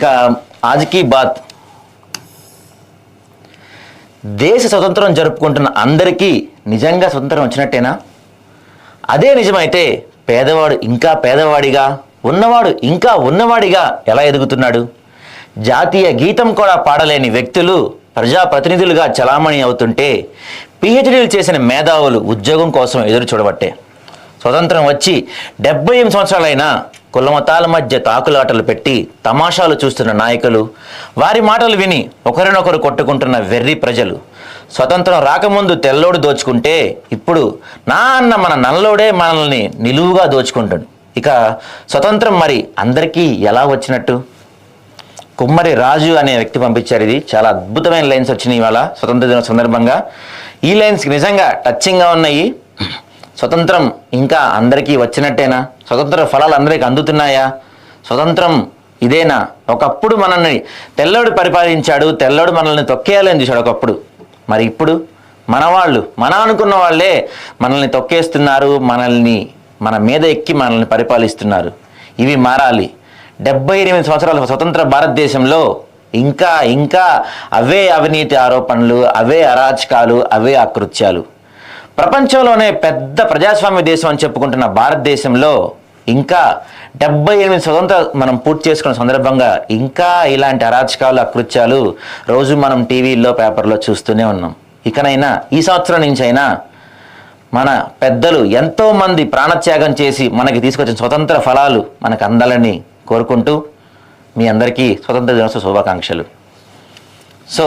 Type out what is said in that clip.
ఇక ఆజ్కి బాత్, దేశ స్వతంత్రం జరుపుకుంటున్న అందరికీ నిజంగా స్వతంత్రం వచ్చినట్టేనా? అదే నిజమైతే పేదవాడు ఇంకా పేదవాడిగా, ఉన్నవాడు ఇంకా ఉన్నవాడిగా ఎలా ఎదుగుతున్నాడు? జాతీయ గీతం కూడా పాడలేని వ్యక్తులు ప్రజాప్రతినిధులుగా చలామణి అవుతుంటే పిహెచ్డీలు చేసిన మేధావులు ఉద్యోగం కోసం ఎదురు చూడబట్టే. స్వతంత్రం వచ్చి 78 సంవత్సరాలైనా కులమతాల మధ్య తాకులాటలు పెట్టి తమాషాలు చూస్తున్న నాయకులు, వారి మాటలు విని ఒకరినొకరు కొట్టుకుంటున్న వెర్రి ప్రజలు, స్వతంత్రం రాకముందు తెల్లోడు దోచుకుంటే ఇప్పుడు నా అన్న మన నల్లోడే మనల్ని నిలువుగా దోచుకుంటాడు. ఇక స్వతంత్రం మరి అందరికీ ఎలా వచ్చినట్టు? కుమ్మరి రాజు అనే వ్యక్తి పంపించారు. ఇది చాలా అద్భుతమైన లైన్స్ వచ్చినాయి ఇవాళ స్వతంత్ర దిన సందర్భంగా. ఈ లైన్స్కి నిజంగా టచ్చింగ్గా ఉన్నాయి. స్వతంత్రం ఇంకా అందరికీ వచ్చినట్టేనా? స్వతంత్ర ఫలాలు అందరికీ అందుతున్నాయా? స్వతంత్రం ఇదేనా? ఒకప్పుడు మనల్ని తెల్లోడు పరిపాలించాడు, తెల్లోడు మనల్ని తొక్కేయాలని చూశాడు ఒకప్పుడు. మరి ఇప్పుడు మనవాళ్ళు, మన అనుకున్న వాళ్ళే మనల్ని తొక్కేస్తున్నారు, మన మీద ఎక్కి మనల్ని పరిపాలిస్తున్నారు. ఇవి మారాలి. 78 సంవత్సరాల స్వతంత్ర భారతదేశంలో ఇంకా అవే అవినీతి ఆరోపణలు, అవే అరాచకాలు, అవే అకృత్యాలు. ప్రపంచంలోనే పెద్ద ప్రజాస్వామ్య దేశం అని చెప్పుకుంటున్న భారతదేశంలో ఇంకా 78 స్వతంత్ర మనం పూర్తి చేసుకున్న సందర్భంగా ఇంకా ఇలాంటి అరాచకాలు, అకృత్యాలు రోజు మనం టీవీల్లో, పేపర్లో చూస్తూనే ఉన్నాం. ఇకనైనా ఈ సంవత్సరం నుంచి అయినా మన పెద్దలు ఎంతోమంది ప్రాణత్యాగం చేసి మనకి తీసుకొచ్చిన స్వతంత్ర ఫలాలు మనకు అందాలని కోరుకుంటూ మీ అందరికీ స్వతంత్ర దినోత్సవ శుభాకాంక్షలు. సో